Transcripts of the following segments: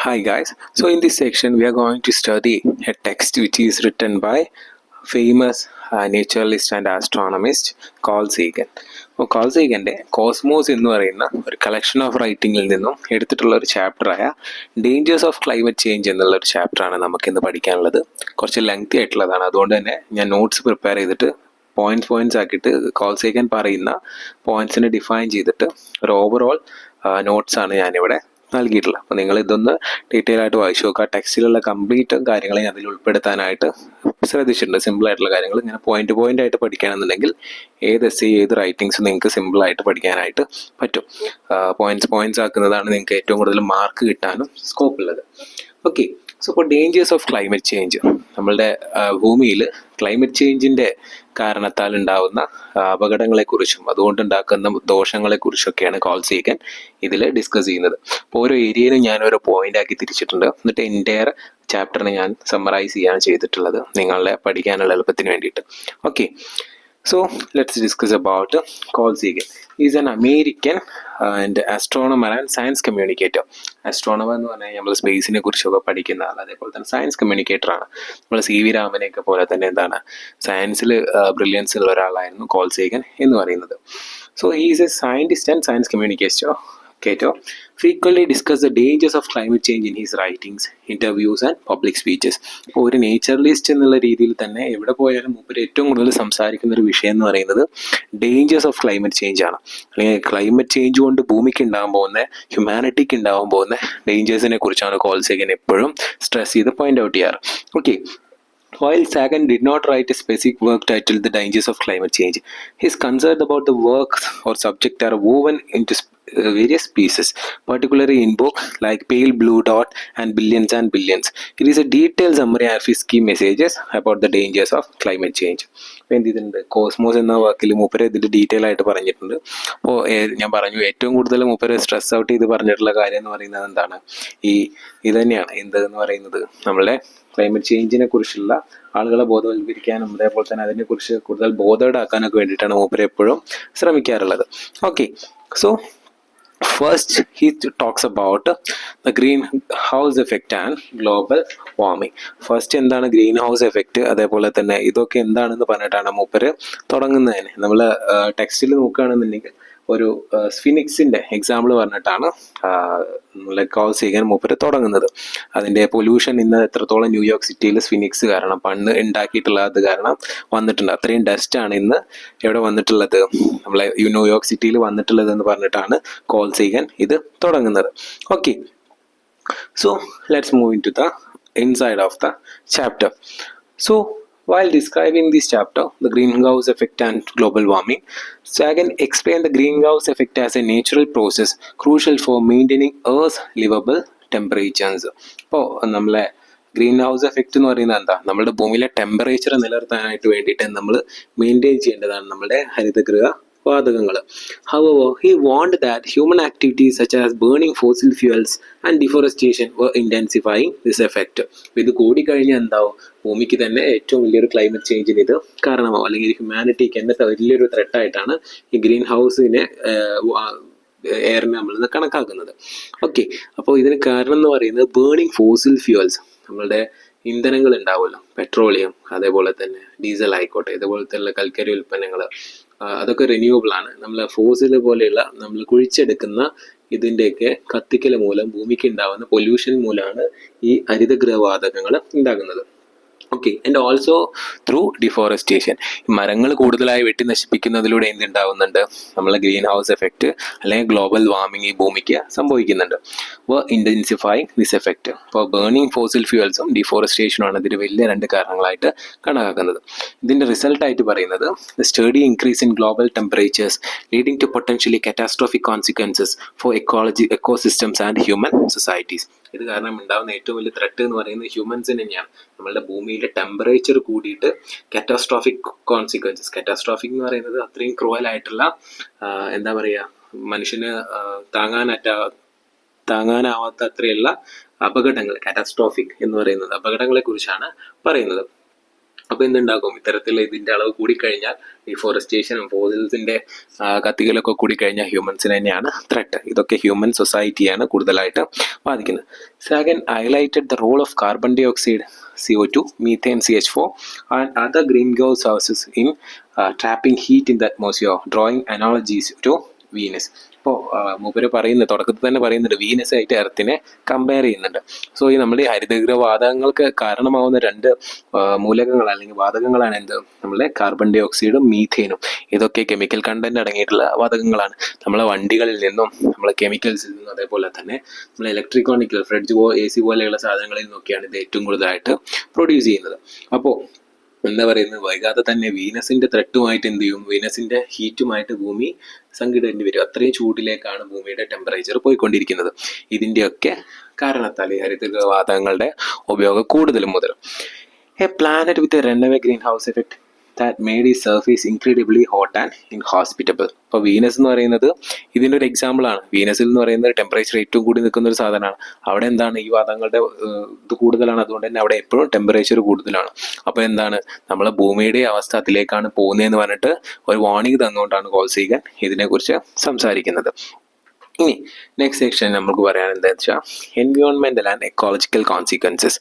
Hi guys, so in this section we are going to study a text which is written by famous naturalist and astronomist Carl Sagan. അപ്പോൾ call സേഗൻ്റെ cosmos എന്ന് പറയുന്ന ഒരു collection of റൈറ്റിങ്ങിൽ നിന്നും എടുത്തിട്ടുള്ള ഒരു ചാപ്റ്ററായ dangers of climate change എന്നുള്ള ഒരു ചാപ്റ്ററാണ് നമുക്കിന്ന് പഠിക്കാനുള്ളത്. കുറച്ച് ലെങ്തി ആയിട്ടുള്ളതാണ്, അതുകൊണ്ട് തന്നെ ഞാൻ നോട്ട്സ് പ്രിപ്പയർ ചെയ്തിട്ട് പോയിന്റ്സ് ആക്കിയിട്ട് കാൾ സേഗൻ പറയുന്ന പോയിന്റ്സിനെ ഡിഫൈൻ ചെയ്തിട്ട് ഒരു ഓവറോൾ നോട്ട്സാണ് ഞാനിവിടെ നൽകിയിട്ടുള്ളത്. അപ്പോൾ നിങ്ങൾ ഇതൊന്ന് ഡീറ്റെയിൽ ആയിട്ട് വായിച്ചു നോക്കുക. ടെക്സ്റ്റിലുള്ള കംപ്ലീറ്റ് കാര്യങ്ങളെ അതിൽ ഉൾപ്പെടുത്താനായിട്ട് ശ്രദ്ധിച്ചിട്ടുണ്ട്. സിമ്പിൾ ആയിട്ടുള്ള കാര്യങ്ങൾ ഇങ്ങനെ പോയിന്റ് ആയിട്ട് പഠിക്കുകയാണെന്നുണ്ടെങ്കിൽ ഏത് എസ് ഏത് റൈറ്റിങ്സും നിങ്ങൾക്ക് സിമ്പിളായിട്ട് പഠിക്കാനായിട്ട് പറ്റും. പോയിന്റ്സ് ആക്കുന്നതാണ് നിങ്ങൾക്ക് ഏറ്റവും കൂടുതൽ മാർക്ക് കിട്ടാനും സ്കോപ്പ് ഉള്ളത്. ഓക്കെ, സോ ഇപ്പോൾ ഡേഞ്ചേഴ്സ് ഓഫ് ക്ലൈമറ്റ് ചേഞ്ച്, നമ്മളുടെ ഭൂമിയിൽ ക്ലൈമറ്റ് ചേഞ്ചിൻ്റെ കാരണത്താൽ ഉണ്ടാകുന്ന അപകടങ്ങളെക്കുറിച്ചും അതുകൊണ്ടുണ്ടാക്കുന്ന ദോഷങ്ങളെക്കുറിച്ചൊക്കെയാണ് കാൾ സേഗൻ ഇതിൽ ഡിസ്കസ് ചെയ്യുന്നത്. അപ്പോൾ ഓരോ ഏരിയയിലും ഞാൻ ഓരോ പോയിന്റ് ആക്കി തിരിച്ചിട്ടുണ്ട്. എന്നിട്ട് എൻ്റയർ ചാപ്റ്ററിനെ ഞാൻ സമ്മറൈസ് ചെയ്യാണ് ചെയ്തിട്ടുള്ളത് നിങ്ങളെ പഠിക്കാനുള്ള എളുപ്പത്തിന് വേണ്ടിയിട്ട്. Okay, so let's discuss about Carl Sagan. He is an American and astronomer and science communicator. Astronomer എന്ന് പറഞ്ഞാൽ നമ്മൾ സ്പേസിനെ കുറിച്ചൊക്കെ പഠിക്കുന്ന ആൾ, അതേപോലെ തന്നെ സയൻസ് കമ്മ്യൂണിക്കേറ്റർ ആണ്. നമ്മൾ CV രാമനെയൊക്കെ പോലെ തന്നെ എന്താണ് സയൻസിൽ ബ്രില്യൻസ് ഉള്ള ഒരാളായിരുന്നു കാൾ സേഗൻ എന്ന് പറയുന്നത്. So he is A scientist and science communicator. frequently discuss the dangers of climate change in his writings, interviews and public speeches. അപ്പോൾ ഒരു നേച്ചറലിസ്റ്റ് എന്നുള്ള രീതിയിൽ തന്നെ എവിടെ പോയാലും മൂപ്പര് ഏറ്റവും കൂടുതൽ സംസാരിക്കുന്ന ഒരു വിഷയം എന്ന് പറയുന്നത് ഡേഞ്ചേഴ്സ് ഓഫ് ക്ലൈമറ്റ് ചേഞ്ച് ആണ്. അല്ലെങ്കിൽ ക്ലൈമറ്റ് ചേഞ്ച് കൊണ്ട് ഭൂമിക്ക് ഉണ്ടാകാൻ പോകുന്ന ഹ്യൂമാനിറ്റിക്ക് ഉണ്ടാകാൻ പോകുന്ന ഡേഞ്ചേഴ്സിനെ കുറിച്ചാണ് കാൾ സേഗൻ എപ്പോഴും സ്ട്രെസ് ചെയ്ത് പോയിന്റ് ഔട്ട് ചെയ്യാറ്. Okay, while Sagan did not write a specific work titled The Dangers of Climate Change, his concerns about the works or subject are woven into various pieces, particularly in books like Pale Blue Dot and Billions. It is a detailed summary of his key messages about the dangers of climate change. അപ്പോൾ എന്ത് ചെയ്തിട്ടുണ്ട്, cosmos എന്ന വാക്കിൽ മൂപ്പര് ഇതിൽ detail ആയിട്ട് പറഞ്ഞിട്ടുണ്ട്. അപ്പോൾ ഞാൻ പറഞ്ഞു ഏറ്റവും കൂടുതൽ മൂപ്പര് സ്ട്രെസ് ഔട്ട് ചെയ്ത് പറഞ്ഞിട്ടുള്ള കാര്യം എന്ന് പറയുന്നത് എന്താണ്, ഇത് തന്നെയാണ്. എന്തെന്ന് പറയുന്നത് നമ്മളുടെ ക്ലൈമറ്റ് ചേഞ്ചിനെ കുറിച്ചുള്ള ആളുകളെ ബോധവൽക്കരിക്കാനും അതേപോലെ തന്നെ അതിനെക്കുറിച്ച് കൂടുതൽ ബോധവടാക്കാനൊക്കെ വേണ്ടിയിട്ടാണ് മൂപ്പര് എപ്പോഴും ശ്രമിക്കാറുള്ളത്. Okay, so first he talks about the greenhouse effect and global warming. First എന്താണ് ഗ്രീൻ ഹൗസ് എഫക്റ്റ്, അതേപോലെ തന്നെ ഇതൊക്കെ എന്താണെന്ന് പറഞ്ഞിട്ടാണ് മൂപ്പര് തുടങ്ങുന്നതിന്. നമ്മൾ ടെക്സ്റ്റിൽ നോക്കുകയാണെന്നുണ്ടെങ്കിൽ ഒരു സ്ഫിനിക്സിൻ്റെ എക്സാമ്പിൾ പറഞ്ഞിട്ടാണ് കാൾ സേഗൻ മൂപ്പര് തുടങ്ങുന്നത്. അതിൻ്റെ പൊല്യൂഷൻ ഇന്ന് എത്രത്തോളം ന്യൂയോർക്ക് സിറ്റിയിൽ സ്ഫിനിക്സ് കാരണം പണ്ട് ഉണ്ടാക്കിയിട്ടുള്ളത് കാരണം വന്നിട്ടുണ്ട്. അത്രയും ഡസ്റ്റാണ് ഇന്ന് എവിടെ വന്നിട്ടുള്ളത്, നമ്മളെ ന്യൂയോർക്ക് സിറ്റിയിൽ വന്നിട്ടുള്ളത് എന്ന് പറഞ്ഞിട്ടാണ് കാൾ സേഗൻ ഇത് തുടങ്ങുന്നത്. Okay, so let's move in to the inside of the chapter. So while describing this chapter, the greenhouse effect and global warming, Sagan explained the greenhouse effect as a natural process crucial for maintaining Earth's livable temperatures. അപ്പോൾ നമ്മളെ greenhouse effect എന്ന് പറയുന്നത് എന്താ, നമ്മുടെ ഭൂമിയിലെ temperature നിലനിർത്താനായിട്ട് വേണ്ടിയിട്ട് നമ്മൾ maintain ചെയ്യേണ്ടതാണ് നമ്മുടെ ഹരിതഗൃഹ വാതകങ്ങൾ. However, he warned that human activities such as burning fossil fuels and deforestation were intensifying this effect. ഇത് കൂടിക്കഴിഞ്ഞാൽ എന്താവും, ഭൂമിക്ക് തന്നെ ഏറ്റവും വലിയൊരു ക്ലൈമറ്റ് ചേഞ്ചിന് ഇത് കാരണമാവും, അല്ലെങ്കിൽ ഹ്യൂമാനിറ്റിക്ക് എന്നിട്ട് വലിയൊരു ത്രെട്ടായിട്ടാണ് ഈ ഗ്രീൻ ഹൗസിനെ എയറിനെ നമ്മൾ കണക്കാക്കുന്നത്. ഓക്കെ, അപ്പോൾ ഇതിന് കാരണം എന്ന് പറയുന്നത് ബേണിംഗ് ഫോസിൽ ഫ്യൂവൽസ്, നമ്മളുടെ ഇന്ധനങ്ങൾ ഉണ്ടാവുമല്ലോ, പെട്രോളിയം അതേപോലെ തന്നെ ഡീസൽ ആയിക്കോട്ടെ, ഇതുപോലത്തെ ഉള്ള കൽക്കരി ഉൽപ്പന്നങ്ങൾ, അതൊക്കെ റിന്യൂവബിൾ ആണ്. നമ്മൾ ഫോസിൽ പോലെയുള്ള നമ്മൾ കുഴിച്ചെടുക്കുന്ന ഇതിൻ്റെയൊക്കെ കത്തിക്കൽ മൂലം ഭൂമിക്ക് ഉണ്ടാകുന്ന പൊല്യൂഷൻ മൂലമാണ് ഈ ഹരിതഗൃഹവാതകങ്ങൾ ഉണ്ടാകുന്നത്. Okay, and also through deforestation, മരങ്ങൾ കൂടുതലായി വെട്ടി നശിപ്പിക്കുന്നതിലൂടെ എന്തുണ്ടാവുന്നുണ്ട്, നമ്മളെ ഗ്രീൻ ഹൗസ് എഫക്റ്റ് അല്ലെങ്കിൽ ഗ്ലോബൽ വാർമിംഗ് ഈ ഭൂമിക്ക് സംഭവിക്കുന്നുണ്ട്. അപ്പോൾ ഇൻറ്റൻസിഫൈങ് ദിസ് എഫക്റ്റ്. അപ്പോൾ ബേണിംഗ് ഫോസിൽ ഫ്യൂവൽസും ഡിഫോറസ്റ്റേഷനുമാണ് ഇതിൽ വലിയ രണ്ട് കാരണങ്ങളായിട്ട് കണക്കാക്കുന്നത്. ഇതിൻ്റെ റിസൾട്ടായിട്ട് പറയുന്നത് study increase in global temperatures leading to potentially catastrophic consequences for ecosystems and human societies. ഇത് കാരണം ഉണ്ടാകുന്ന ഏറ്റവും വലിയ ത്രെട്ട് എന്ന് പറയുന്നത് ഹ്യൂമൻസിന് തന്നെയാണ്. നമ്മളുടെ ഭൂമിയിലെ ടെമ്പറേച്ചർ കൂടിയിട്ട് കാറ്റാസ്ട്രോഫിക് കോൺസിക്വൻസസ്, കാറ്റാസ്ട്രോഫിക് എന്ന് പറയുന്നത് അത്രയും ക്രൂവലായിട്ടുള്ള എന്താ പറയുക, മനുഷ്യന് താങ്ങാനാവാത്ത അത്രയുള്ള അപകടങ്ങൾ, കാറ്റാസ്ട്രോഫിക് എന്ന് പറയുന്നത് അപകടങ്ങളെ കുറിച്ചാണ് പറയുന്നത്. അപ്പോൾ എന്തുണ്ടാകും, ഇത്തരത്തിൽ ഇതിൻ്റെ അളവ് കൂടിക്കഴിഞ്ഞാൽ ഡിഫോറസ്റ്റേഷനും ഫോസിൽസിൻ്റെ കത്തികളൊക്കെ കൂടിക്കഴിഞ്ഞാൽ ഹ്യൂമൻസിന് തന്നെയാണ് ത്രെട്ട്. ഇതൊക്കെ ഹ്യൂമൻ സൊസൈറ്റിയാണ് കൂടുതലായിട്ട് ബാധിക്കുന്നത്. Second, highlighted the role of carbon dioxide, CO2, methane, CH4 and other greenhouse gases in trapping heat in the atmosphere, drawing analogies to Venus. ഇപ്പോൾ മൂപ്പര് പറയുന്നത് തുടക്കത്തിൽ തന്നെ പറയുന്നുണ്ട് വീനസ് ആയിട്ട് എർത്തിനെ കമ്പയർ ചെയ്യുന്നുണ്ട്. സോ ഈ നമ്മുടെ ഹരിതഗൃഹ വാതകങ്ങൾക്ക് കാരണമാവുന്ന രണ്ട് മൂലകങ്ങൾ അല്ലെങ്കിൽ വാതകങ്ങളാണ് എന്ത്, നമ്മളെ കാർബൺ ഡൈ ഓക്സൈഡും മീഥേനും. ഇതൊക്കെ കെമിക്കൽ കണ്ടന്റ് അടങ്ങിയിട്ടുള്ള വാതകങ്ങളാണ്. നമ്മളെ വണ്ടികളിൽ നിന്നും നമ്മളെ കെമിക്കൽസിൽ നിന്നും അതേപോലെ തന്നെ നമ്മളെ ഇലക്ട്രോണിക്കൽ ഫ്രിഡ്ജ് AC പോലെയുള്ള സാധനങ്ങളിൽ നിന്നൊക്കെയാണ് ഇത് ഏറ്റവും കൂടുതലായിട്ട് പ്രൊഡ്യൂസ് ചെയ്യുന്നത്. അപ്പോൾ എന്താ പറയുന്നത്, വൈകാതെ തന്നെ വീനസിന്റെ ത്രെട്ടുമായിട്ട് എന്ത് ചെയ്യും, വീനസിന്റെ ഹീറ്റുമായിട്ട് ഭൂമി സംഘടിടേണ്ടി വരും. അത്രയും ചൂടിലേക്കാണ് ഭൂമിയുടെ ടെമ്പറേച്ചർ പോയിക്കൊണ്ടിരിക്കുന്നത്. ഇതിൻ്റെയൊക്കെ കാരണത്താൽ ഈ ഹരിതഗൃഹ വാതകങ്ങളുടെ ഉപയോഗം കൂടുതലും മുതൽ. A planet with a runway green house effect that made its surface incredibly hot and inhospitable. അപ്പോൾ വീനസ് എന്ന് പറയുന്നത് ഇതിൻ്റെ ഒരു എക്സാമ്പിൾ ആണ്. വീനസിൽ എന്ന് പറയുന്നത് ടെമ്പറേച്ചർ ഏറ്റവും കൂടി നിൽക്കുന്ന ഒരു സാധനമാണ്. അവിടെ എന്താണ്, ഈ വാതകങ്ങളുടെ ഇത് കൂടുതലാണ്, അതുകൊണ്ട് തന്നെ അവിടെ എപ്പോഴും ടെമ്പറേച്ചർ കൂടുതലാണ്. അപ്പോൾ എന്താണ്, നമ്മളെ ഭൂമിയുടെ അവസ്ഥ അതിലേക്കാണ് പോകുന്നതെന്ന് പറഞ്ഞിട്ട് ഒരു വാർണിംഗ് തന്നുകൊണ്ടാണ് കോൾ സീഗൻ ഇതിനെക്കുറിച്ച് സംസാരിക്കുന്നത്. ഇനി നെക്സ്റ്റ് സെക്ഷൻ നമുക്ക് പറയാൻ എന്താ വെച്ചാൽ എൻവയോൺമെന്റൽ and ecological consequences.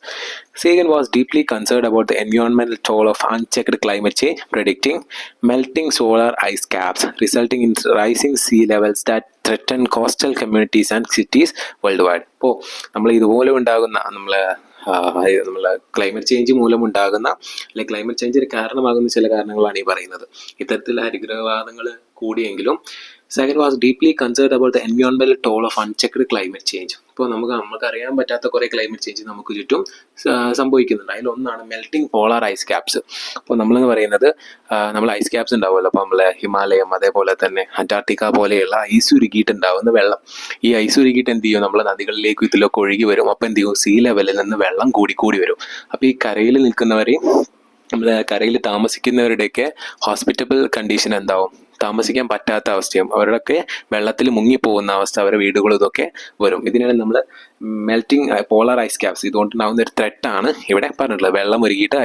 Sagan was deeply concerned about the environmental toll of unchecked climate change, predicting melting solar ice caps, resulting in rising sea levels that threaten coastal communities and cities worldwide. അപ്പോൾ നമ്മൾ ഇതുപോലെ ഉണ്ടാകുന്ന നമ്മളെ climate change മൂലമുണ്ടാകുന്ന അല്ലെങ്കിൽ climate ചേഞ്ചിന് കാരണമാകുന്ന ചില കാരണങ്ങളാണ് ഈ പറയുന്നത്. ഇത്തരത്തിൽ ഹരിതഗൃഹവാതങ്ങൾ കൂടിയെങ്കിലും Sagan was deeply concerned about the എൻവയോൺമെന്റൽ toll of unchecked climate change. ഇപ്പോൾ നമുക്ക് അറിയാൻ പറ്റാത്ത കുറേ ക്ലൈമറ്റ് ചേഞ്ച് നമുക്ക് ചുറ്റും സംഭവിക്കുന്നുണ്ട്. അതിലൊന്നാണ് മെൽറ്റിംഗ് പോളാർ ഐസ് ക്യാപ്സ്. അപ്പോൾ നമ്മളെന്ന് പറയുന്നത് നമ്മൾ ഐസ് ക്യാപ്സ് ഉണ്ടാവുമല്ലോ, അപ്പോൾ നമ്മളെ ഹിമാലയം അതേപോലെ തന്നെ അന്റാർട്ടിക്ക പോലെയുള്ള ഐസ് ഉരുകിയിട്ടുണ്ടാവുന്ന വെള്ളം, ഈ ഐസ് ഉരുകിയിട്ട് എന്ത് ചെയ്യും, നമ്മളെ നദികളിലേക്ക് ഇതിലൊക്കെ ഒഴുകി വരും. അപ്പോൾ എന്ത് ചെയ്യും, സീ ലെവലിൽ നിന്ന് വെള്ളം കൂടി വരും. അപ്പോൾ ഈ കരയിൽ നിൽക്കുന്നവരെയും നമ്മളെ കരയിൽ താമസിക്കുന്നവരുടെയൊക്കെ ഹോസ്പിറ്റബിൾ കണ്ടീഷൻ എന്താവും, താമസിക്കാൻ പറ്റാത്ത അവസ്ഥയും അവരുടെയൊക്കെ വെള്ളത്തിൽ മുങ്ങിപ്പോകുന്ന അവസ്ഥ, അവരുടെ വീടുകളും ഇതൊക്കെ വരും. ഇതിനാണ് നമ്മൾ മെൽറ്റിംഗ് പോളാർ ഐസ് ക്യാപ്സ്, ഇതുകൊണ്ടുണ്ടാകുന്ന ഒരു ത്രെട്ടാണ് ഇവിടെ പറഞ്ഞിട്ടുള്ളത്. വെള്ളം ഉരുകിയിട്ട്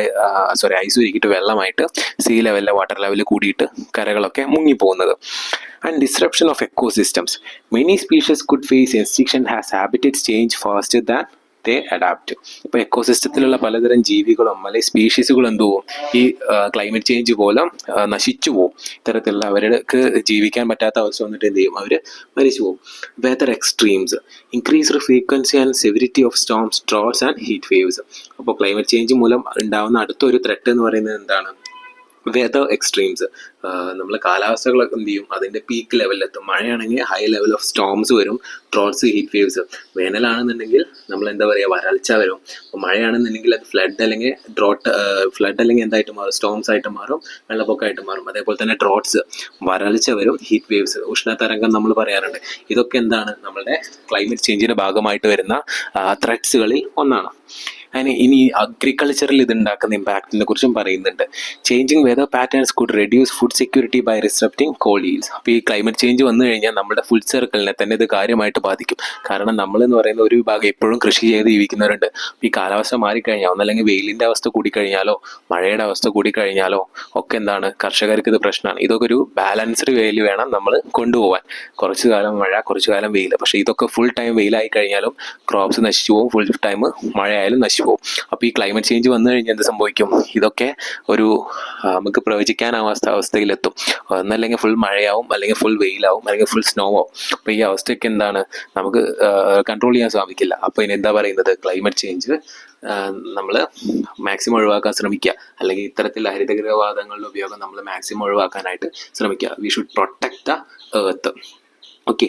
ഐസ് ഉരുകിയിട്ട് വെള്ളമായിട്ട് സീ ലെവലിലെ വാട്ടർ ലെവൽ കൂടിയിട്ട് കരകളൊക്കെ മുങ്ങിപ്പോകുന്നത്. And disruption of ecosystems. Many species could face extinction has habitats change faster than adapt. ഇപ്പോൾ എക്കോസിസ്റ്റത്തിലുള്ള പലതരം ജീവികളും അല്ലെങ്കിൽ സ്പീഷീസുകളും എന്ത് പോവും, ഈ ക്ലൈമറ്റ് ചേഞ്ച് പോലെ നശിച്ചു പോവും. ഇത്തരത്തിലുള്ള അവർക്ക് ജീവിക്കാൻ പറ്റാത്ത അവസ്ഥ വന്നിട്ട് എന്ത് ചെയ്യും, അവർ മരിച്ചു പോകും. Weather extremes, increased frequency and severity of storms, droughts and heat waves. അപ്പോൾ ക്ലൈമറ്റ് ചേഞ്ച് മൂലം ഉണ്ടാകുന്ന അടുത്തൊരു ത്രെട്ട് എന്ന് പറയുന്നത് എന്താണ്, വെതർ എക്സ്ട്രീംസ്. നമ്മൾ കാലാവസ്ഥകളൊക്കെ എന്ത് ചെയ്യും, അതിൻ്റെ പീക്ക് ലെവലിലെത്തും. മഴയാണെങ്കിൽ ഹൈ ലെവൽ ഓഫ് സ്റ്റോംസ് വരും, ഡ്രോട്ട്സ്, ഹീറ്റ് വേവ്സ്. വേനലാണെന്നുണ്ടെങ്കിൽ നമ്മൾ എന്താ പറയുക, വരൾച്ച വരും. അപ്പോൾ മഴയാണെന്നുണ്ടെങ്കിൽ അത് ഫ്ലഡ് അല്ലെങ്കിൽ എന്തായിട്ട് മാറും, സ്റ്റോംസ് ആയിട്ട് മാറും, വെള്ളപ്പൊക്കമായിട്ട് മാറും. അതേപോലെ തന്നെ ഡ്രോട്ട്സ്, വരൾച്ച വരും, ഹീറ്റ് വേവ്സ്, ഉഷ്ണതരംഗം നമ്മൾ പറയാറുണ്ട്. ഇതൊക്കെ എന്താണ്, നമ്മളുടെ ക്ലൈമറ്റ് ചേഞ്ചിൻ്റെ ഭാഗമായിട്ട് വരുന്ന ത്രെറ്റ്സുകളിൽ ഒന്നാണ്. അതിന് ഇനി അഗ്രികൾച്ചറിൽ ഇതുണ്ടാക്കുന്ന ഇമ്പാക്റ്റിനെ കുറിച്ചും പറയുന്നുണ്ട്. Changing weather patterns could reduce food security by disrupting crop yields. അപ്പോൾ ഈ ക്ലൈമറ്റ് ചേഞ്ച് വന്നു കഴിഞ്ഞാൽ നമ്മുടെ ഫുഡ് സർക്കിളിനെ തന്നെ ഇത് കാര്യമായിട്ട് ബാധിക്കും. കാരണം നമ്മളെന്ന് പറയുന്ന ഒരു വിഭാഗം എപ്പോഴും കൃഷി ചെയ്ത് ജീവിക്കുന്നവരുണ്ട്. ഈ കാലാവസ്ഥ മാറിക്കഴിഞ്ഞാൽ, ഒന്നല്ലെങ്കിൽ വെയിലിൻ്റെ അവസ്ഥ കൂടിക്കഴിഞ്ഞാലോ മഴയുടെ അവസ്ഥ കൂടിക്കഴിഞ്ഞാലോ ഒക്കെ എന്താണ്, കർഷകർക്ക് ഇത് പ്രശ്നമാണ്. ഇതൊക്കെ ഒരു ബാലൻസ്ഡ് വേയിൽ വേണം നമ്മൾ കൊണ്ടുപോകാൻ. കുറച്ചു കാലം മഴ, കുറച്ചു കാലം വെയിൽ. പക്ഷേ ഇതൊക്കെ ഫുൾ ടൈം വെയിലായി കഴിഞ്ഞാലും ക്രോപ്സ് നശിച്ചു പോകും, ഫുൾ ടൈം മഴയായാലും നശിച്ചു പോകും. അപ്പോൾ ഈ ക്ലൈമറ്റ് ചേഞ്ച് വന്നു കഴിഞ്ഞാൽ എന്ത് സംഭവിക്കും, ഇതൊക്കെ ഒരു നമുക്ക് പ്രവചിക്കാനാവാത്ത അവസ്ഥയിലെത്തും. ഒന്നല്ലെങ്കിൽ ഫുൾ മഴയാവും, അല്ലെങ്കിൽ ഫുൾ വെയിലാവും, അല്ലെങ്കിൽ ഫുൾ സ്നോ ആവും. അപ്പോൾ ഈ അവസ്ഥയൊക്കെ എന്താണ്, നമുക്ക് കൺട്രോൾ ചെയ്യാൻ സാധിക്കില്ല. അപ്പോൾ ഇനി എന്താ പറയുന്നത്, ക്ലൈമറ്റ് ചേഞ്ച് നമ്മൾ മാക്സിമം ഒഴിവാക്കാൻ ശ്രമിക്കുക, അല്ലെങ്കിൽ ഇത്തരത്തിലുള്ള ഹരിതഗൃഹവാതങ്ങളുടെ ഉപയോഗം നമ്മൾ മാക്സിമം ഒഴിവാക്കാനായിട്ട് ശ്രമിക്കുക. We should protect the earth. Okay,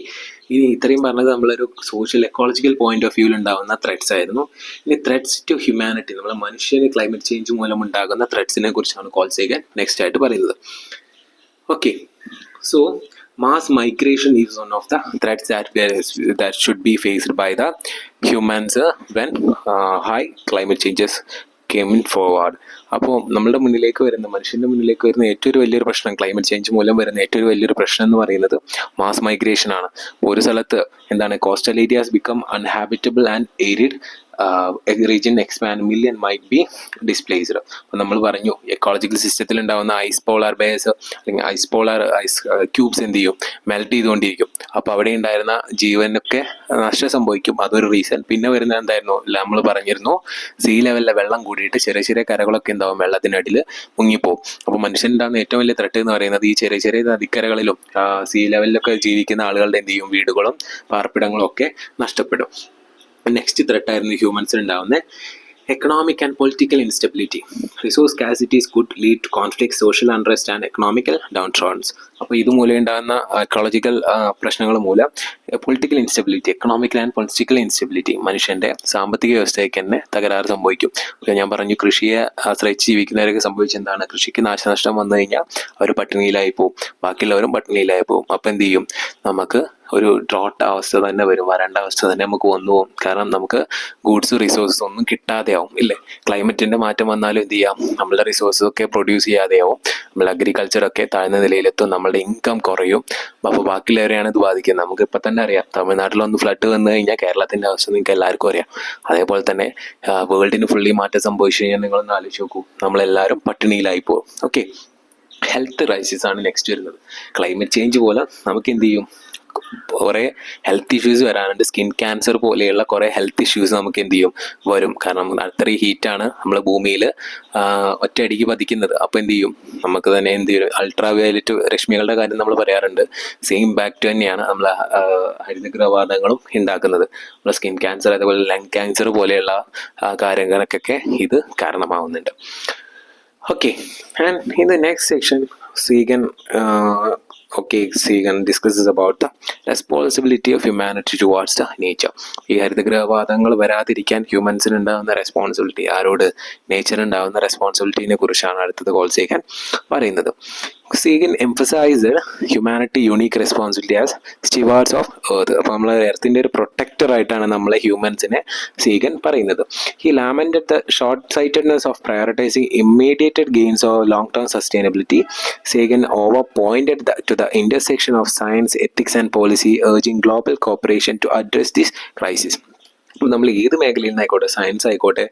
ഇനി ഇത്രയും പറഞ്ഞത് നമ്മളൊരു സോഷ്യൽ എക്കോളജിക്കൽ പോയിന്റ് ഓഫ് വ്യൂവിൽ ഉണ്ടാകുന്ന ത്രെറ്റ്സ് ആയിരുന്നു. ഇനി ത്രെറ്റ്സ് ടു ഹ്യൂമാനിറ്റി, നമ്മളെ മനുഷ്യന് ക്ലൈമറ്റ് ചേഞ്ച് മൂലം ഉണ്ടാകുന്ന ത്രെറ്റ്സിനെ കുറിച്ചാണ് കോൾ സേഗൻ നെക്സ്റ്റ് ആയിട്ട് പറയുന്നത്. Okay, so mass migration is one of the threats that should be faced by the humans when high climate changes came forward. അപ്പോൾ നമ്മളുടെ മനുഷ്യൻ്റെ മുന്നിലേക്ക് വരുന്ന ഏറ്റവും വലിയൊരു പ്രശ്നം, ക്ലൈമറ്റ് ചേഞ്ച് മൂലം വരുന്ന ഏറ്റവും വലിയൊരു പ്രശ്നം എന്ന് പറയുന്നത് മാസ് മൈഗ്രേഷൻ ആണ്. ഒരു സ്ഥലത്ത് എന്താണ്, coastal areas become uninhabitable and arid region expand, million might be displaced. അപ്പോൾ നമ്മൾ പറഞ്ഞു എക്കോളജിക്കൽ സിസ്റ്റത്തിൽ ഉണ്ടാകുന്ന ഐസ് പോളാർ ബേസ് അല്ലെങ്കിൽ ഐസ് പോളാർ ഐസ് ക്യൂബ്സ് എന്ത് ചെയ്യും, മെൽറ്റ് ചെയ്തുകൊണ്ടിരിക്കും. അപ്പോൾ അവിടെ ഉണ്ടായിരുന്ന ജീവനൊക്കെ നഷ്ടം സംഭവിക്കും, അതൊരു റീസൺ. പിന്നെ വരുന്നത് എന്തായിരുന്നു, നമ്മൾ പറഞ്ഞിരുന്നു സീ ലെവലിലെ വെള്ളം കൂടിയിട്ട് ചെറിയ ചെറിയ കരകളൊക്കെ എന്താവും വെള്ളത്തിനടിയിൽ മുങ്ങിപ്പോവും. അപ്പോൾ മനുഷ്യനുണ്ടാകുന്ന ഏറ്റവും വലിയ ത്രെട്ട് എന്ന് പറയുന്നത് ഈ ചെറിയ ചെറിയ നദിക്കരകളിലും സീ ലെവലിലൊക്കെ ജീവിക്കുന്ന ആളുകളുടെ എന്ത് ചെയ്യും, വീടുകളും പാർപ്പിടങ്ങളും ഒക്കെ നഷ്ടപ്പെടും. നെക്സ്റ്റ് ത്രെട്ടായിരുന്നു ഹ്യൂമൻസിന് ഉണ്ടാകുന്ന economic and political instability. Resource scarcities could lead to conflicts, social unrest and economical downturns. അപ്പോൾ ഇതുമൂലം ഉണ്ടാകുന്ന എക്കോളജിക്കൽ പ്രശ്നങ്ങൾ മൂലം political instability, economical and political instability, മനുഷ്യൻ്റെ സാമ്പത്തിക വ്യവസ്ഥയ്ക്ക് തന്നെ തകരാറ് സംഭവിക്കും. ഞാൻ പറഞ്ഞു കൃഷിയെ ആശ്രയിച്ച് ജീവിക്കുന്നവരൊക്കെ സംഭവിച്ചെന്താണ്, കൃഷിക്ക് നാശനഷ്ടം വന്നു കഴിഞ്ഞാൽ അവർ പട്ടിണിയിലായി പോകും, ബാക്കിയുള്ളവരും പട്ടിണിയിലായി പോകും. അപ്പോൾ എന്ത് ചെയ്യും, നമുക്ക് ഒരു ഡ്രോട്ട് അവസ്ഥ തന്നെ വരും, വരേണ്ട അവസ്ഥ തന്നെ നമുക്ക് വന്നു പോകും. കാരണം നമുക്ക് ഗൂഡ്സ് റിസോഴ്സസ് ഒന്നും കിട്ടാതെ ആവും, ഇല്ലേ? ക്ലൈമറ്റിൻ്റെ മാറ്റം വന്നാലും എന്ത് ചെയ്യാം, നമ്മളുടെ റിസോഴ്സസ് ഒക്കെ പ്രൊഡ്യൂസ് ചെയ്യാതെയാവും, നമ്മൾ അഗ്രികൾച്ചറൊക്കെ താഴ്ന്ന നിലയിലെത്തും, നമ്മളുടെ ഇൻകം കുറയും. അപ്പോൾ ബാക്കിയുള്ളവരെയാണ് ഇത് ബാധിക്കുന്നത്. നമുക്ക് ഇപ്പം തന്നെ അറിയാം, തമിഴ്നാട്ടിലൊന്ന് ഫ്ലഡ് വന്നു കഴിഞ്ഞാൽ കേരളത്തിൻ്റെ അവസ്ഥ നിങ്ങൾക്ക് എല്ലാവർക്കും അറിയാം. അതേപോലെ തന്നെ വേൾഡിന് ഫുള്ളി മാറ്റം സംഭവിച്ചു കഴിഞ്ഞാൽ നിങ്ങളൊന്ന് ആലോചിച്ച് നോക്കൂ, നമ്മളെല്ലാവരും പട്ടിണിയിലായി പോകും. ഓക്കെ, ഹെൽത്ത് ക്രൈസിസ് ആണ് നെക്സ്റ്റ് വരുന്നത്. ക്ലൈമറ്റ് ചേഞ്ച് പോലെ നമുക്ക് എന്ത് ചെയ്യും, കുറേ ഹെൽത്ത് ഇഷ്യൂസ് വരാനുണ്ട്. സ്കിൻ ക്യാൻസർ പോലെയുള്ള കുറേ ഹെൽത്ത് ഇഷ്യൂസ് നമുക്ക് എന്ത് ചെയ്യും, വരും. കാരണം അത്രയും ഹീറ്റാണ് നമ്മൾ ഭൂമിയിൽ ഒറ്റയടിക്ക് പതിക്കുന്നത്. അപ്പോൾ എന്ത് ചെയ്യും, നമുക്ക് തന്നെ എന്ത് ചെയ്യും, അൾട്രാ വയലറ്റ് രശ്മികളുടെ കാര്യം നമ്മൾ പറയാറുണ്ട്. സെയിം ഇമ്പാക്റ്റ് തന്നെയാണ് നമ്മൾ ഹരിതഗൃഹവാതങ്ങളും ഉണ്ടാക്കുന്നത്. നമ്മൾ സ്കിൻ ക്യാൻസർ, അതേപോലെ ലങ് ക്യാൻസർ പോലെയുള്ള കാര്യങ്ങൾക്കൊക്കെ ഇത് കാരണമാവുന്നുണ്ട്. Okay, and in the next section, Sagan discusses about the responsibility of humanity towards the nature. ഈ ഹരിതഗൃഹവാതങ്ങൾ വരാതിരിക്കാൻ ഹ്യൂമൻസിന് ഉണ്ടാകുന്ന റെസ്പോൺസിബിലിറ്റി, ആരോട്, നേച്ചർ ഉണ്ടാകുന്ന റെസ്പോൺസിബിലിറ്റിനെ കുറിച്ചാണ് അടുത്തത് സേഗൻ പറയുന്നത്. Sagan emphasized humanity unique responsibility as stewards of earth. അപ്പോൾ നമ്മൾ എർത്തിൻ്റെ ഒരു പ്രൊട്ടക്ടർ ആയിട്ടാണ് നമ്മളെ ഹ്യൂമൻസിനെ സേഗൻ പറയുന്നത്. He lamented the short-sightedness of prioritizing immediate gains or long-term sustainability. Sagan pointed to the intersection of science, ethics and policy, urging global cooperation to address this crisis. നമ്മൾ ഏത് മേഖലയിൽ നിന്നായിക്കോട്ടെ, science ആയിക്കോട്ടെ,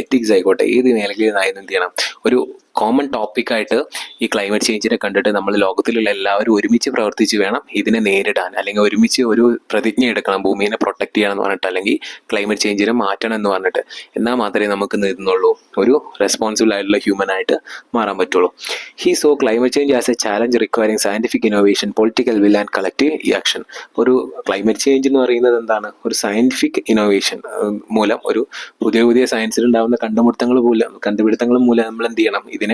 ethics ആയിക്കോട്ടെ, ഏത് മേഖലയിൽ നിന്നായിരുന്നു എന്ത് ചെയ്യണം, ഒരു കോമൺ ടോപ്പിക്കായിട്ട് ഈ ക്ലൈമറ്റ് ചേഞ്ചിനെ കണ്ടിട്ട് നമ്മൾ ലോകത്തിലുള്ള എല്ലാവരും ഒരുമിച്ച് പ്രവർത്തിച്ച് വേണം ഇതിനെ നേരിടാൻ, അല്ലെങ്കിൽ ഒരുമിച്ച് ഒരു പ്രതിജ്ഞ എടുക്കണം, ഭൂമിയെ പ്രൊട്ടക്ട് ചെയ്യണം എന്ന് പറഞ്ഞിട്ട്, അല്ലെങ്കിൽ ക്ലൈമറ്റ് ചേഞ്ചിനെ മാറ്റണം എന്ന് പറഞ്ഞിട്ട്. എന്നാൽ മാത്രമേ നമുക്ക് നിന്നുള്ളൂ, ഒരു റെസ്പോൺസിബിൾ ആയിട്ടുള്ള ഹ്യൂമൻ ആയിട്ട് മാറാൻ പറ്റുള്ളൂ. He so climate change as A challenge requiring scientific innovation, political will and collective action. ഒരു ക്ലൈമറ്റ് ചേഞ്ച് എന്ന് പറയുന്നത് എന്താണ്, ഒരു സയന്റിഫിക് ഇന്നോവേഷൻ മൂലം, ഒരു പുതിയ പുതിയ സയൻസിൽ ഉണ്ടാകുന്ന കണ്ടുപിടുത്തങ്ങൾ മൂലം നമ്മൾ എന്ത് ചെയ്യണം, ഇതിനെ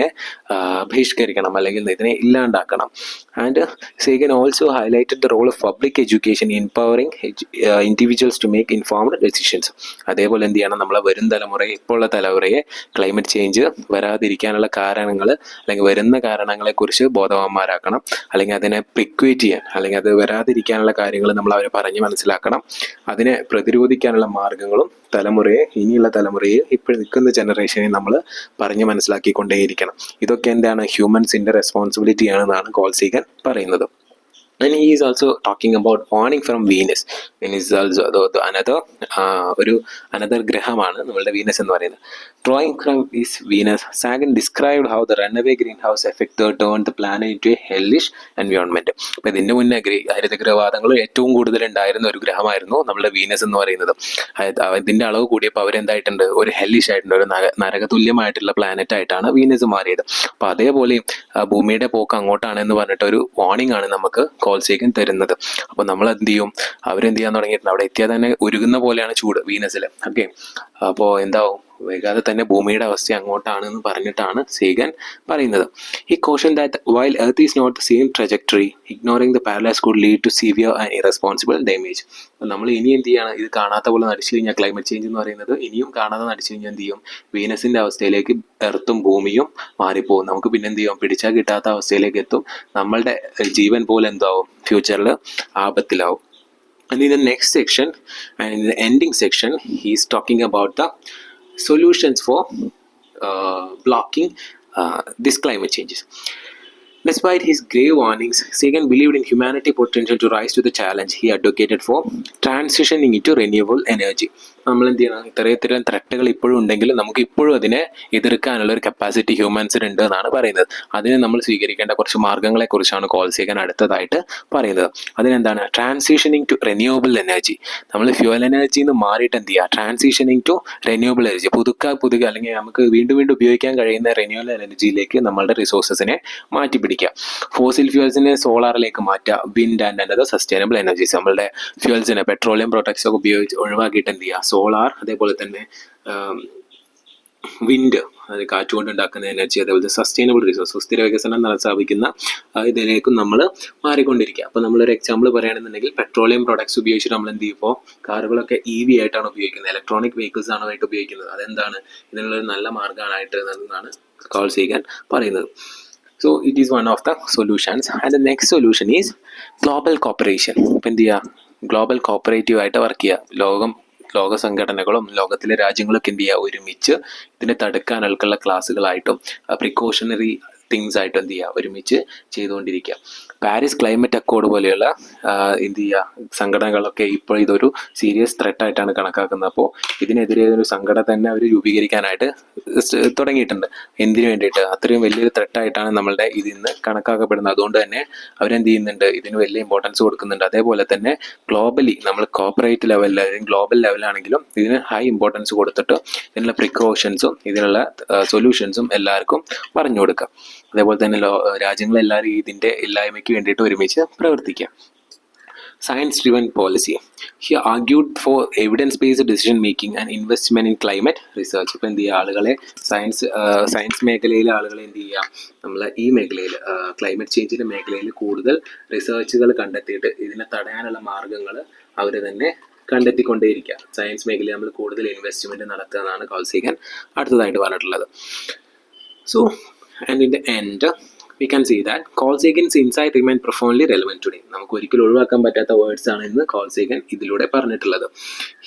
ബഹിഷ്കരിക്കണം, അല്ലെങ്കിൽ ഇതിനെ ഇല്ലാണ്ടാക്കണം. And Sagan also highlighted the role of public education in empowering individuals to make informed decisions. അതേപോലെ എന്ത് ചെയ്യണം, നമ്മളെ വരും തലമുറയെ, ഇപ്പോഴുള്ള തലമുറയെ ക്ലൈമറ്റ് ചേഞ്ച് വരാതിരിക്കാനുള്ള കാരണങ്ങൾ, അല്ലെങ്കിൽ വരുന്ന കാരണങ്ങളെക്കുറിച്ച് ബോധവാന്മാരാക്കണം, അല്ലെങ്കിൽ അതിനെ പ്രിക്വേറ്റ് ചെയ്യാൻ, അല്ലെങ്കിൽ അത് വരാതിരിക്കാനുള്ള കാര്യങ്ങൾ നമ്മൾ അവരെ പറഞ്ഞ് മനസ്സിലാക്കണം. അതിനെ പ്രതിരോധിക്കാനുള്ള മാർഗങ്ങളും ഇനിയുള്ള തലമുറയെ, ഇപ്പോൾ നിൽക്കുന്ന ജനറേഷനെ നമ്മൾ പറഞ്ഞ് മനസ്സിലാക്കിക്കൊണ്ടേയിരിക്കണം. ഇതൊക്കെ എന്താണ്, ഹ്യൂമൻസിൻ്റെ റെസ്പോൺസിബിലിറ്റി ആണെന്നാണ് സേഗൻ പറയുന്നത്. And he is also talking about warning from Venus. Venus is also another ഗ്രഹമാണ് നമ്മളുടെ വീനസ് എന്ന് പറയുന്നത്. Drawing from this Venus, Sagan described how the runaway greenhouse effect turned the planet into a hellish environment. അപ്പോൾ ഇതിൻ്റെ മുന്നേ ഹരിതഗൃഹവാതങ്ങൾ ഏറ്റവും കൂടുതൽ ഉണ്ടായിരുന്ന ഒരു ഗ്രഹമായിരുന്നു നമ്മളുടെ വീനസ് എന്ന് പറയുന്നത്. ഇതിൻ്റെ അളവ് കൂടിയപ്പോൾ അവരെന്തായിട്ടുണ്ട്, ഒരു ഹെല്ലിഷ് ആയിട്ടുണ്ട്, ഒരു നരകതുല്യമായിട്ടുള്ള പ്ലാനറ്റ് ആയിട്ടാണ് വീനസ് മാറിയത്. അപ്പോൾ അതേപോലെ ഭൂമിയുടെ പോക്ക് അങ്ങോട്ടാണ് എന്ന് പറഞ്ഞിട്ട് ഒരു വാർണിംഗ് ആണ് നമുക്ക് സേഗൻ തരുന്നത്. അപ്പോൾ നമ്മൾ എന്ത് ചെയ്യും, അവരെന്ത് ചെയ്യാൻ തുടങ്ങിയിട്ടുണ്ട്, അവിടെ എത്തിയാൽ തന്നെ ഉരുകുന്ന പോലെയാണ് ചൂട് വീനസിൽ. ഓക്കെ, അപ്പോൾ എന്താവും, വൈകാതെ തന്നെ ഭൂമിയുടെ അവസ്ഥ അങ്ങോട്ടാണ് എന്ന് പറഞ്ഞിട്ടാണ് സേഗൻ പറയുന്നത്. ഈ caution that while earth is not the same trajectory, ignoring the parallels could lead to severe and irresponsible damage. അപ്പോൾ നമ്മൾ ഇനി എന്ത് ചെയ്യണം, ഇത് കാണാത്ത പോലെ നടിച്ചു കഴിഞ്ഞാൽ, ക്ലൈമറ്റ് ചേഞ്ച് എന്ന് പറയുന്നത് ഇനിയും കാണാതെ നടിച്ചു കഴിഞ്ഞാൽ എന്ത് ചെയ്യും, വീനസിൻ്റെ അവസ്ഥയിലേക്ക് എർത്തും ഭൂമിയും മാറിപ്പോകും. നമുക്ക് പിന്നെ എന്ത് ചെയ്യും, പിടിച്ചാൽ കിട്ടാത്ത അവസ്ഥയിലേക്ക് എത്തും. നമ്മളുടെ ജീവൻ പോലെ എന്താവും, ഫ്യൂച്ചറിൽ ആപത്തിലാവും. And in the next section, and in the ending section, he is talking about the solutions for blocking this climate changes. Despite his grave warnings, Sagan believed in humanity's potential to rise to the challenge. He advocated for transitioning into renewable energy. നമ്മൾ എന്ത് ചെയ്യണം, ഇത്തരം ത്രെട്ടുകൾ ഇപ്പോഴും ഉണ്ടെങ്കിലും നമുക്ക് ഇപ്പോഴും അതിനെ എതിർക്കാനുള്ള ഒരു കപ്പാസിറ്റി ഹ്യൂമൻസിന് ഉണ്ട് എന്നാണ് പറയുന്നത്. അതിന് നമ്മൾ സ്വീകരിക്കേണ്ട കുറച്ച് മാർഗ്ഗങ്ങളെക്കുറിച്ചാണ് കോൾ സേഗൻ അടുത്തതായിട്ട് പറയുന്നത്. അതിനെന്താണ്, ട്രാൻസിഷനിങ് ടു റിന്യൂവബിൾ എനർജി. നമ്മൾ ഫ്യൂവൽ എനർജിയിൽ നിന്ന് മാറിയിട്ട് എന്ത് ചെയ്യുക, ട്രാൻസിഷനിങ് ടു റിന്യൂവബിൾ എനർജി, പുതുക്കുക അല്ലെങ്കിൽ നമുക്ക് വീണ്ടും വീണ്ടും ഉപയോഗിക്കാൻ കഴിയുന്ന റിന്യൂവബിൾ എനർജിയിലേക്ക് നമ്മളുടെ റിസോഴ്സസിനെ മാറ്റി പിടിക്കുക. ഫോസിൽ ഫ്യൂവൽസിനെ സോളാറിലേക്ക് മാറ്റുക. Wind and other sustainable energies, നമ്മളുടെ ഫ്യൂവൽസിനെ പെട്രോളിയം പ്രൊഡക്ട്സ് ഒക്കെ ഉപയോഗിച്ച് ഒഴിവാക്കിയിട്ട് എന്ത് ചെയ്യുക, സോളാർ അതേപോലെ തന്നെ വിൻഡ്, അത് കാറ്റുകൊണ്ട് ഉണ്ടാക്കുന്ന എനർജി, അതേപോലെ സസ്റ്റൈനബിൾ റിസോഴ്സ്, സുസ്ഥിര വികസനം സ്ഥാപിക്കുന്ന ഇതിലേക്കും നമ്മൾ മാറിക്കൊണ്ടിരിക്കുക. അപ്പോൾ നമ്മളൊരു എക്സാമ്പിൾ പറയുകയാണെന്നുണ്ടെങ്കിൽ പെട്രോളിയം പ്രൊഡക്ട്സ് ഉപയോഗിച്ചിട്ട് നമ്മൾ എന്ത് ചെയ്യും, ഇപ്പോൾ കാറുകളൊക്കെ EV ആയിട്ടാണ് ഉപയോഗിക്കുന്നത്, ഇലക്ട്രോണിക് വെഹിക്കിൾസ് ആണ് ആയിട്ട് ഉപയോഗിക്കുന്നത്. അതെന്താണ്, ഇതിനുള്ളൊരു നല്ല മാർഗ്ഗമായിട്ട് എന്നാണ് കോൾ സേഗൻ പറയുന്നത്. So it is one of the solutions, and the next solution is global cooperation. ഇപ്പം എന്ത് ചെയ്യുക, ഗ്ലോബൽ കോപ്പറേറ്റീവ് ആയിട്ട് വർക്ക് ചെയ്യുക. ലോക സംഘടനകളും ലോകത്തിലെ രാജ്യങ്ങളൊക്കെ എന്ത് ചെയ്യുക, ഒരുമിച്ച് ഇതിനെ തടുക്കാനുള്ള ക്ലാസ്സുകളായിട്ടും പ്രിക്കോഷണറി തിങ്സ് ആയിട്ടും എന്ത് ചെയ്യുക, ഒരുമിച്ച് ചെയ്തുകൊണ്ടിരിക്കുക. പാരീസ് ക്ലൈമറ്റ് അക്കോർഡ് പോലെയുള്ള എന്ത് ചെയ്യുക, സംഘടനകളൊക്കെ ഇപ്പോൾ ഇതൊരു സീരിയസ് ത്രെട്ടായിട്ടാണ് കണക്കാക്കുന്നത്. അപ്പോൾ ഇതിനെതിരെ ഒരു സംഘടന തന്നെ അവർ രൂപീകരിക്കാനായിട്ട് തുടങ്ങിയിട്ടുണ്ട്. എന്തിനു വേണ്ടിയിട്ട്, അത്രയും വലിയൊരു ത്രെട്ടായിട്ടാണ് നമ്മളുടെ ഇതിന്ന് കണക്കാക്കപ്പെടുന്നത്. അതുകൊണ്ട് തന്നെ അവരെന്ത് ചെയ്യുന്നുണ്ട്, ഇതിന് വലിയ ഇമ്പോർട്ടൻസ് കൊടുക്കുന്നുണ്ട്. അതേപോലെ തന്നെ ഗ്ലോബലി നമ്മൾ കോർപ്പറേറ്റ് ലെവലിൽ അല്ലെങ്കിൽ ഗ്ലോബൽ ലെവലാണെങ്കിലും ഇതിന് ഹൈ ഇമ്പോർട്ടൻസ് കൊടുത്തിട്ട് ഇതിനുള്ള പ്രിക്കോഷൻസും ഇതിനുള്ള സൊല്യൂഷൻസും എല്ലാവർക്കും പറഞ്ഞു കൊടുക്കുക. അതേപോലെ തന്നെ രാജ്യങ്ങളെല്ലാവരും ഇതിൻ്റെ ഇല്ലായ്മയ്ക്ക് വേണ്ടിയിട്ട് ഒരുമിച്ച് പ്രവർത്തിക്കുക. Science driven policy. He argued four evidence based decision making and investment in climate research. ഇപ്പോൾ എന്ത് ചെയ്യുക, ആളുകളെ സയൻസ് മേഖലയിലെ ആളുകളെ എന്ത് ചെയ്യുക, നമ്മൾ ഈ മേഖലയിൽ ക്ലൈമറ്റ് ചേഞ്ചിൻ്റെ മേഖലയിൽ കൂടുതൽ റിസർച്ചുകൾ കണ്ടെത്തിയിട്ട് ഇതിനെ തടയാനുള്ള മാർഗ്ഗങ്ങൾ അവർ തന്നെ കണ്ടെത്തിക്കൊണ്ടേയിരിക്കുക. സയൻസ് മേഖലയിൽ നമ്മൾ കൂടുതൽ ഇൻവെസ്റ്റ്മെൻറ്റ് നടത്തുക എന്നാണ് കോൾ സേഗൻ അടുത്തതായിട്ട് പറഞ്ഞിട്ടുള്ളത്. So and in the end we can see that Carl Sagan's insight remain profoundly relevant today. നമുക്ക് ഒരിക്കലും ഒഴിവാക്കാൻ പറ്റാത്ത വേർഡ്സ് ആണ് ഇന്ന് കോൾ സേഗൻ ഇതിലൂടെ പറഞ്ഞിട്ടുള്ളത്.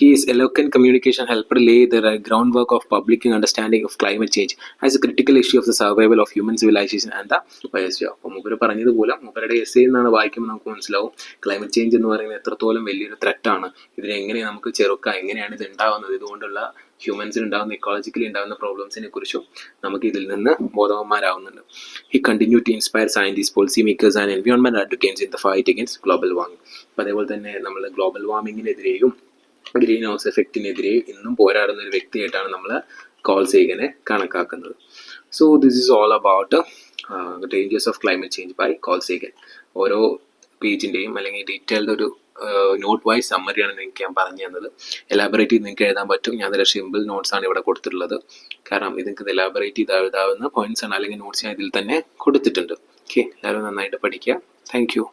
His eloquent communication helped lay the groundwork of public understanding of climate change as a critical issue of the survival of human civilization and the biosphere. അപ്പോൾ മൂപ്പര് പറഞ്ഞതുപോലെ മൂപ്പരുടെ എസ്സേ എന്നാണ് വായിക്കുമ്പോൾ നമുക്ക് മനസ്സിലാവും ക്ലൈമറ്റ് ചേഞ്ച് എന്ന് പറയുന്നത് എത്രത്തോളം വലിയൊരു ത്രെറ്റാണ്, ഇതിനെ എങ്ങനെ നമുക്ക് ചെറുക്കാം, എങ്ങനെയാണ് ഇത് ഉണ്ടാകുന്നത്, ഇതുകൊണ്ടുള്ള ഹ്യൂമൻസിന് ഉണ്ടാകുന്ന ഇക്കോളജിക്കലി ഉണ്ടാകുന്ന പ്രോബ്ലംസിനെ കുറിച്ചും നമുക്ക് ഇതിൽ നിന്ന് ബോധവാന്മാരാവുന്നുണ്ട്. He continued to inspire scientists, policy makers and environmental advocates in the fight against global warming. അപ്പോൾ അതേപോലെ തന്നെ നമ്മൾ ഗ്ലോബൽ വാർമിങ്ങിനെതിരെയും ഗ്രീൻ ഹൗസ് എഫക്റ്റിനെതിരെയും ഇന്നും പോരാടുന്ന ഒരു വ്യക്തിയായിട്ടാണ് നമ്മൾ കോൾ സേഗനെ കണക്കാക്കുന്നത്. So this is all about dangers of climate change by Carl Sagan. ഓരോ പേജിൻ്റെയും അല്ലെങ്കിൽ ഡീറ്റെയിൽഡ് ഒരു നോട്ട് വൈസ് സമ്മറിയാണ് നിങ്ങൾക്ക് ഞാൻ പറഞ്ഞു തന്നത്. എലാബറേറ്റ് ചെയ്ത് നിങ്ങൾക്ക് എഴുതാൻ പറ്റും. ഞാൻ അതിൽ സിമ്പിൾ നോട്ട്സ് ആണ് ഇവിടെ കൊടുത്തിട്ടുള്ളത്. കാരണം ഇത് നിങ്ങൾക്ക് എലാബറേറ്റ് ചെയ്ത് എഴുതാവുന്ന പോയിന്റ്സ് ആണ് അല്ലെങ്കിൽ നോട്ട്സ് ഞാൻ ഇതിൽ തന്നെ കൊടുത്തിട്ടുണ്ട്. ഓക്കെ, എല്ലാവരും നന്നായിട്ട് പഠിക്കുക. Thank you.